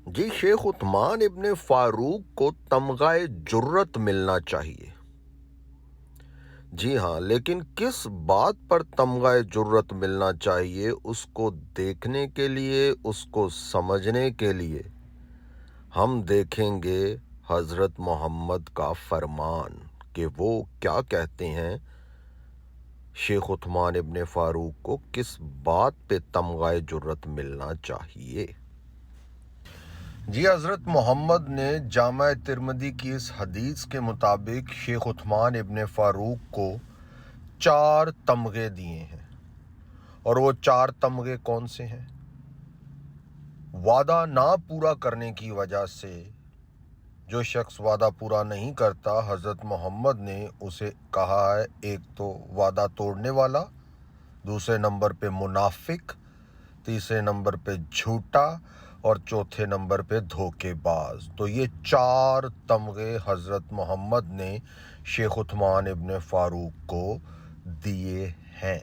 جی شیخ عثمان ابن فاروق کو تمغہ جرت ملنا چاہیے۔ جی ہاں، لیکن کس بات پر تمغہ جرت ملنا چاہیے، اس کو دیکھنے کے لیے، اس کو سمجھنے کے لیے ہم دیکھیں گے حضرت محمد کا فرمان کہ وہ کیا کہتے ہیں شیخ عثمان ابن فاروق کو کس بات پہ تمغہ جرت ملنا چاہیے۔ جی حضرت محمد نے جامع ترمذی کی اس حدیث کے مطابق شیخ عثمان ابن فاروق کو 4 تمغے دیے ہیں، اور وہ 4 تمغے کون سے ہیں؟ وعدہ نہ پورا کرنے کی وجہ سے جو شخص وعدہ پورا نہیں کرتا، حضرت محمد نے اسے کہا ہے ایک تو وعدہ توڑنے والا، دوسرے نمبر پہ منافق، تیسرے نمبر پہ جھوٹا، اور چوتھے نمبر پہ دھوکے باز۔ تو یہ 4 تمغے حضرت محمد نے شیخ عثمان ابن فاروق کو دیے ہیں،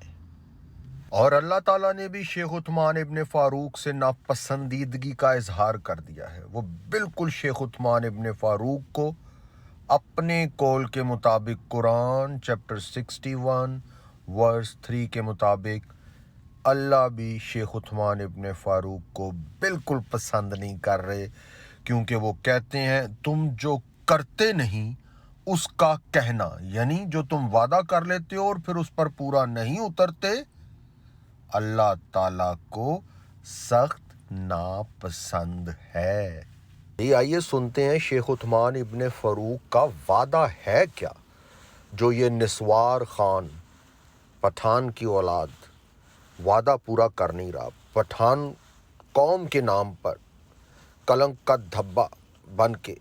اور اللہ تعالیٰ نے بھی شیخ عثمان ابن فاروق سے ناپسندیدگی کا اظہار کر دیا ہے۔ وہ بالکل شیخ عثمان ابن فاروق کو اپنے قول کے مطابق قرآن چیپٹر 61 ورس 3 کے مطابق اللہ بھی شیخ عثمان ابن فاروق کو بالکل پسند نہیں کر رہے، کیونکہ وہ کہتے ہیں تم جو کرتے نہیں اس کا کہنا، یعنی جو تم وعدہ کر لیتے ہو اور پھر اس پر پورا نہیں اترتے، اللہ تعالیٰ کو سخت ناپسند ہے۔ یہ آئیے سنتے ہیں شیخ عثمان ابن فاروق کا وعدہ ہے کیا، جو یہ نسوار خان پٹھان کی اولاد وعدہ پورا کر نہیں رہا۔ پٹھان قوم کے نام پر کلنک کا دھبا بن کے،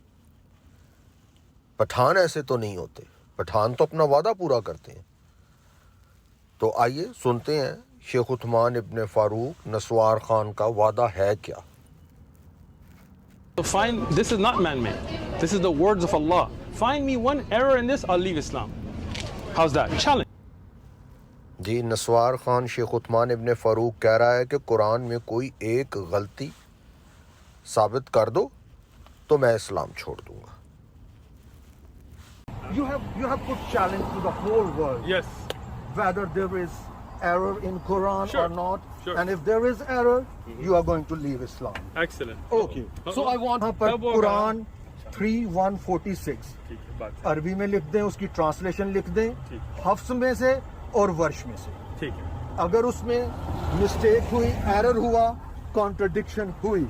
پٹھان ایسے تو نہیں ہوتے، پٹھان تو اپنا وعدہ پورا کرتے ہیں۔ تو آئیے سنتے ہیں شیخ عثمان ابن فاروق نسوار خان کا وعدہ ہے کیا۔ So this is not man-made. This is the words of Allah. Find me one error in this, I'll leave Islam. How's that? Challenge. جی نسوار خان شیخ عثمان ابن فاروق کہہ رہا ہے کہ قرآن میں کوئی ایک غلطی ثابت کر دو تو میں اسلام چھوڑ دوں گا۔ You have put challenge to the whole world. Yes. Whether there is error in Quran Sure. or not. Sure. And if there is error, you are going to leave Islam. Excellent. Okay. So I want پر قرآن 3:146 عربی میں لکھ دیں، اس کی translation لکھ دیں، حفظ میں سے اور ورش میں سے۔ ٹھیک ہے۔ اگر اس میں مسٹیک ہوئی، ایرر ہوا، کانٹرڈکشن ہوئی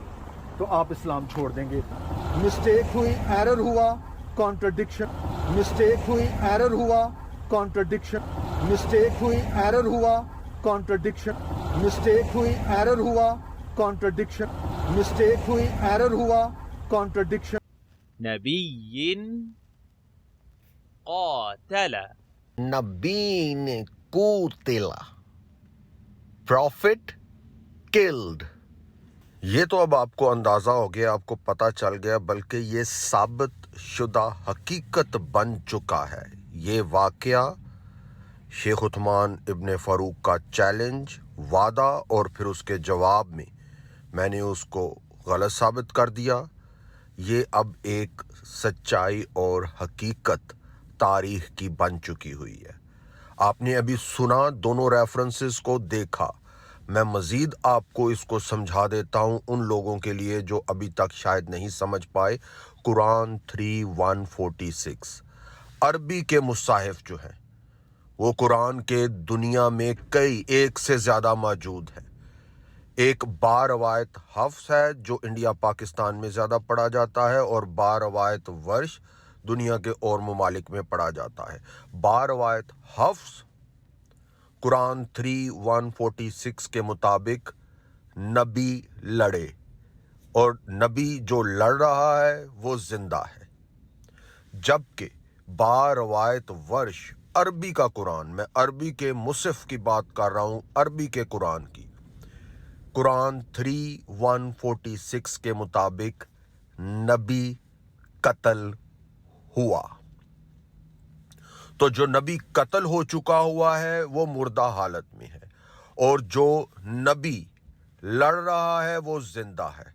تو آپ اسلام چھوڑ دیں گے۔ مسٹیک ہوئی، ایرر ہوا، کانٹرڈکشن، مسٹیک ہوئی، ایرر ہوا، کانٹرڈکشن، مسٹیک ہوئی، ایرر ہوا، کانٹرڈکشن، مسٹیک ہوئی، ایرر ہوا، کانٹرڈکشن، مسٹیک ہوئی، ایرر ہوا، کانٹرڈکشن۔ نبی قاتل، نبی نے قوتلا، پروفٹ کلڈ۔ یہ تو اب آپ کو اندازہ ہو گیا، آپ کو پتہ چل گیا، بلکہ یہ ثابت شدہ حقیقت بن چکا ہے۔ یہ واقعہ شیخ عثمان ابن فاروق کا چیلنج، وعدہ، اور پھر اس کے جواب میں نے اس کو غلط ثابت کر دیا، یہ اب ایک سچائی اور حقیقت تاریخ کی بن چکی ہوئی ہے۔ آپ نے ابھی سنا، دونوں ریفرنسز کو دیکھا۔ میں مزید آپ کو اس کو سمجھا دیتا ہوں ان لوگوں کے لیے جو ابھی تک شاید نہیں سمجھ پائے۔ قرآن 3:146 عربی کے مصاحف جو ہیں، وہ قرآن کے دنیا میں کئی ایک سے زیادہ موجود ہیں۔ ایک باروایت حفظ ہے جو انڈیا پاکستان میں زیادہ پڑھا جاتا ہے، اور باروایت ورش دنیا کے اور ممالک میں پڑھا جاتا ہے۔ باروایت حفظ قرآن 3:146 کے مطابق نبی لڑے، اور نبی جو لڑ رہا ہے وہ زندہ ہے، جبکہ باروایت ورش عربی کا قرآن، میں عربی کے مصحف کی بات کر رہا ہوں، عربی کے قرآن کی، قرآن 3:146 کے مطابق نبی قتل ہوا۔ تو جو نبی قتل ہو چکا ہوا ہے وہ مردہ حالت میں ہے، اور جو نبی لڑ رہا ہے وہ زندہ ہے۔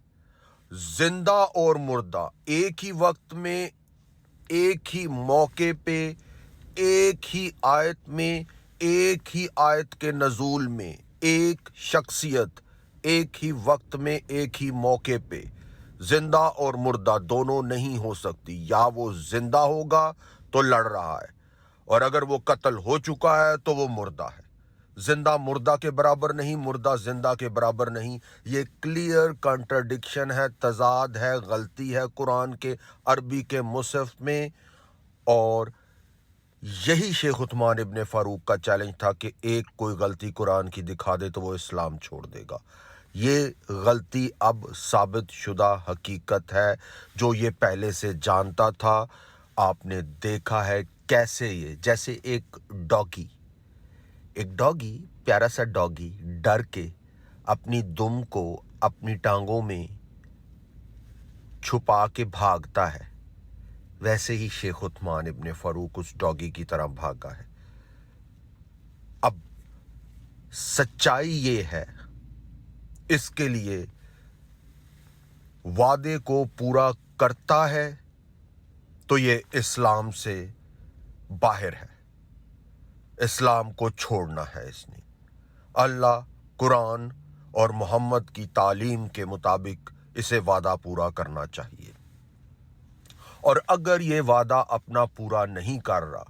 जिंदा और मुर्दा एक ही वक्त में, एक ही मौके पे, एक ही आयत में, एक ही आयत के नजूल में, एक शख्सियत एक ही वक्त में, एक ही मौके पे जिंदा और मुर्दा दोनों नहीं हो सकती। या वो जिंदा होगा तो लड़ रहा है, और अगर वो कत्ल हो चुका है तो वो मुर्दा है। जिंदा मुर्दा के बराबर नहीं, मुर्दा जिंदा के बराबर नहीं। ये क्लियर कॉन्ट्रडिक्शन है, तजाद है, गलती है कुरान के अरबी के मुसहफ में। और यही शेख उस्मान इब्ने फारूक का चैलेंज था कि एक कोई गलती कुरान की दिखा दे तो वो इस्लाम छोड़ देगा। ये गलती अब साबित शुदा हकीकत है, जो ये पहले से जानता था। आपने देखा है कैसे ये, जैसे एक डॉगी, प्यारा सा डॉगी डर के अपनी दुम को अपनी टांगों में छुपा के भागता है, वैसे ही शेख उस्मान इब्ने फारूक उस डॉगी की तरह भागा है। अब सच्चाई ये है, इसके लिए वादे को पूरा करता है तो ये इस्लाम से बाहर है, इस्लाम को छोड़ना है इसने। अल्लाह, कुरान और मोहम्मद की तालीम के मुताबिक इसे वादा पूरा करना चाहिए। और अगर ये वादा अपना पूरा नहीं कर रहा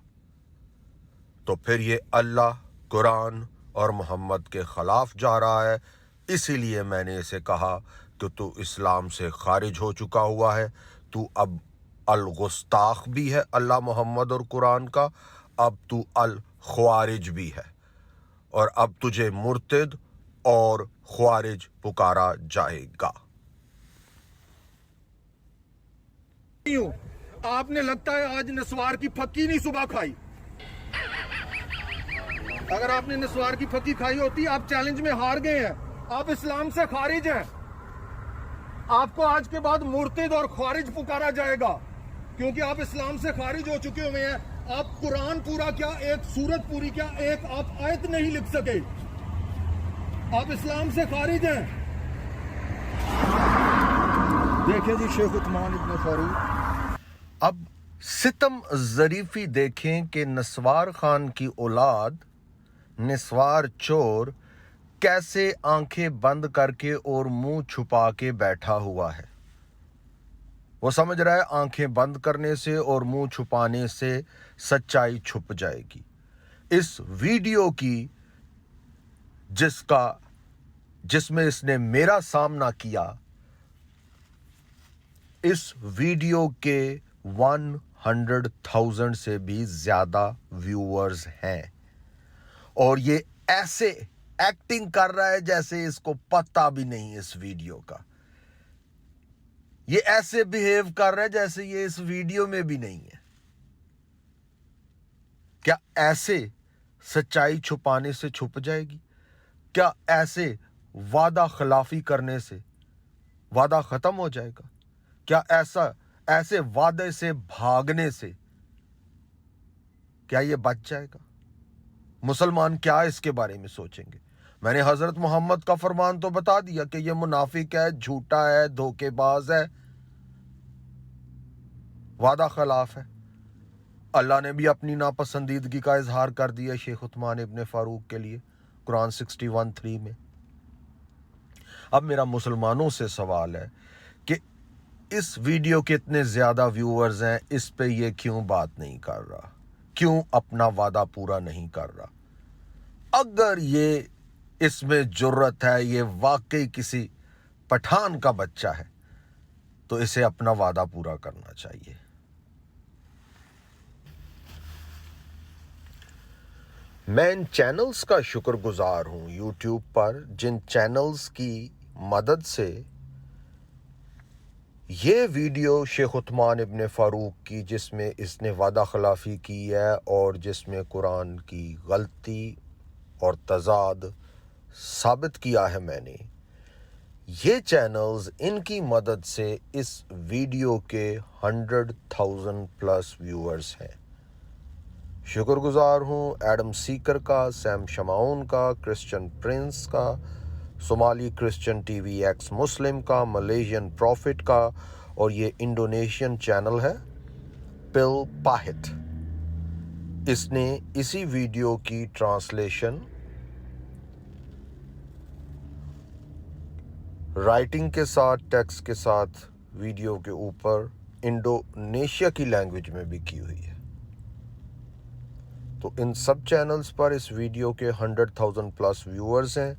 तो फिर ये अल्लाह, कुरान और मोहम्मद के खिलाफ जा रहा है। इसीलिए मैंने इसे कहा कि तू इस्लाम से खारिज हो चुका हुआ है, तू अब अल-गुस्ताख भी है अल्लाह, मोहम्मद और कुरान का, अब तू अल-ख्वारिज भी है, और अब तुझे मुर्तिद और ख्वारिज पुकारा जाएगा। आपने लगता है आज नस्वार की फक्की नहीं सुबह खाई। अगर आपने नस्वार की फक्की खाई होती, आप चैलेंज में हार गए हैं, आप इस्लाम से खारिज हैं। आपको आज के बाद मुर्तिद और ख्वारिज पुकारा जाएगा, क्योंकि आप इस्लाम से खारिज हो चुके हुए हैं। आप कुरान पूरा क्या, एक सूरत पूरी क्या, एक आप आयत नहीं लिख सके, आप इस्लाम से खारिज हैं। देखें जी शेख उस्मान इब्ने फारूक। अब सितम ज़रीफ़ी देखें कि नस्वार खान की औलाद निस्वार चोर कैसे आंखें बंद करके और मुंह छुपा के बैठा हुआ है। वो समझ रहा है आंखें बंद करने से और मुंह छुपाने से सच्चाई छुप जाएगी। इस वीडियो की जिसमें इसने मेरा सामना किया, इस वीडियो के 100,000 से भी ज्यादा व्यूअर्स हैं, और ये ऐसे एक्टिंग कर रहा है जैसे इसको पता भी नहीं इस वीडियो का। ये ऐसे बिहेव कर रहा है जैसे ये इस वीडियो में भी नहीं है। क्या ऐसे सच्चाई छुपाने से छुप जाएगी? क्या ऐसे वादा खिलाफी करने से वादा खत्म हो जाएगा? क्या ऐसे वादे से भागने से क्या ये बच जाएगा? मुसलमान क्या इसके बारे में सोचेंगे? मैंने हजरत मोहम्मद का फरमान तो बता दिया कि ये मुनाफिक है, झूठा है, धोखेबाज है, वादा खिलाफ है। अल्लाह ने भी अपनी नापसंदीदगी का इजहार कर दिया शेख उस्मान इब्ने फारूक के लिए कुरान 61:3 में। अब मेरा मुसलमानों से सवाल है कि इस वीडियो के इतने ज्यादा व्यूअर्स हैं, इस पे ये क्यों बात नहीं कर रहा, क्यों अपना वादा पूरा नहीं कर रहा? अगर ये इसमें जुर्रत है, ये वाकई किसी पठान का बच्चा है, तो इसे अपना वादा पूरा करना चाहिए। मैं इन चैनल्स का शुक्रगुजार हूं यूट्यूब पर, जिन चैनल्स की मदद से ये वीडियो शेख उस्मान इब्ने फारूक की, जिसमें इसने वादा खिलाफी की है और जिसमें कुरान की गलती और तजाद साबित किया है मैंने, ये चैनल्स, इनकी मदद से इस वीडियो के 100,000 प्लस व्यूअर्स हैं। शुक्रगुजार हूँ एडम सीकर का, सैम शमाउन का, क्रिश्चियन प्रिंस का, सोमाली क्रिश्चियन टीवी, एक्स मुस्लिम का, मलेशियन प्रॉफिट का, और ये इंडोनेशियन चैनल है पिल पाहित। इसने इसी वीडियो की ट्रांसलेशन राइटिंग के साथ, टेक्स्ट के साथ वीडियो के ऊपर इंडोनेशिया की लैंग्वेज में भी की हुई है। तो इन सब चैनल्स पर इस वीडियो के 100,000 प्लस व्यूअर्स हैं,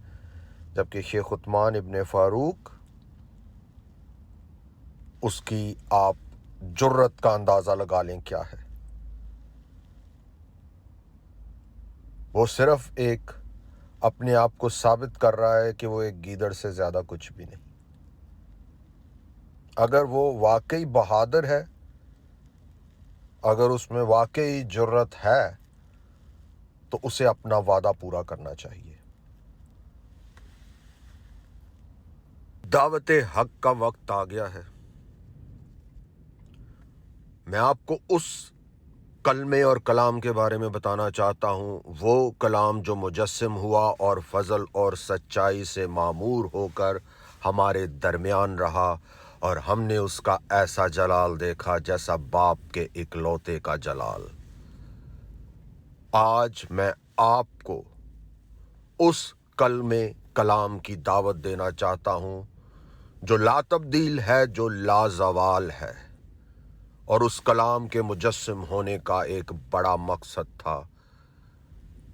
जबकि शेख उस्मान इब्न फारूक, उसकी आप जुर्रत का अंदाज़ा लगा लें क्या है। वो सिर्फ एक अपने आप को साबित कर रहा है कि वो एक गीदड़ से ज़्यादा कुछ भी नहीं। अगर वो वाकई बहादुर है, अगर उसमें वाकई जुर्रत है, तो उसे अपना वादा पूरा करना चाहिए। दावत हक का वक्त आ गया है। मैं आपको उस कलमे और कलाम के बारे में बताना चाहता हूँ, वो कलाम जो मुजस्सिम हुआ और फजल और सच्चाई से मामूर होकर हमारे दरमियान रहा, और हमने उसका ऐसा जलाल देखा जैसा बाप के इकलौते का जलाल। आज मैं आपको उस कलमे कलाम की दावत देना चाहता हूँ जो ला तब्दील है, जो लाजवाल है, और उस कलाम के मुजस्सिम होने का एक बड़ा मकसद था,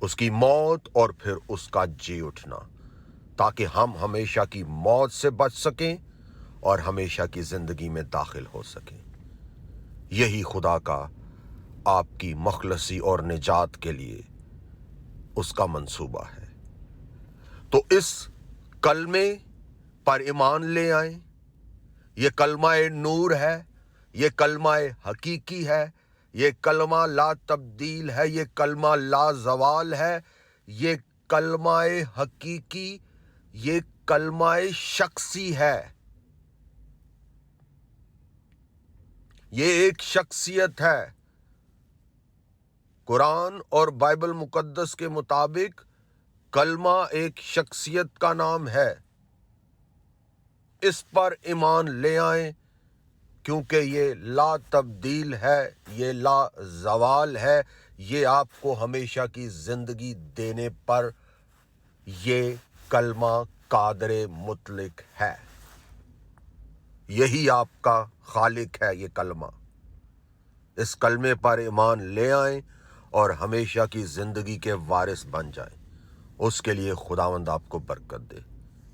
उसकी मौत और फिर उसका जी उठना, ताकि हम हमेशा की मौत से बच सकें और हमेशा की ज़िंदगी में दाखिल हो सकें। यही खुदा का आपकी मखलसी और निजात के लिए उसका मंसूबा है। तो इस कलमे पर ईमान ले आएं। ये कलमा नूर है, ये कलमा हकीकी है, ये कलमा ला तब्दील है, ये कलमा ला जवाल है, ये कलमा हकीकी, ये कलमा शख्सी है। ये एक शख्सियत है। कुरान और बाइबल मुकद्दस के मुताबिक कलमा एक शख्सियत का नाम है। इस पर ईमान ले आएं, क्योंकि ये ला तब्दील है, ये ला जवाल है, ये आपको हमेशा की ज़िंदगी देने पर ये कलमा कादरे मुतलक है। यही आपका खालिक है ये कलमा। इस कलमे पर ईमान ले आएं और हमेशा की ज़िंदगी के वारिस बन जाएं। उसके लिए खुदावंद आपको बरकत दे।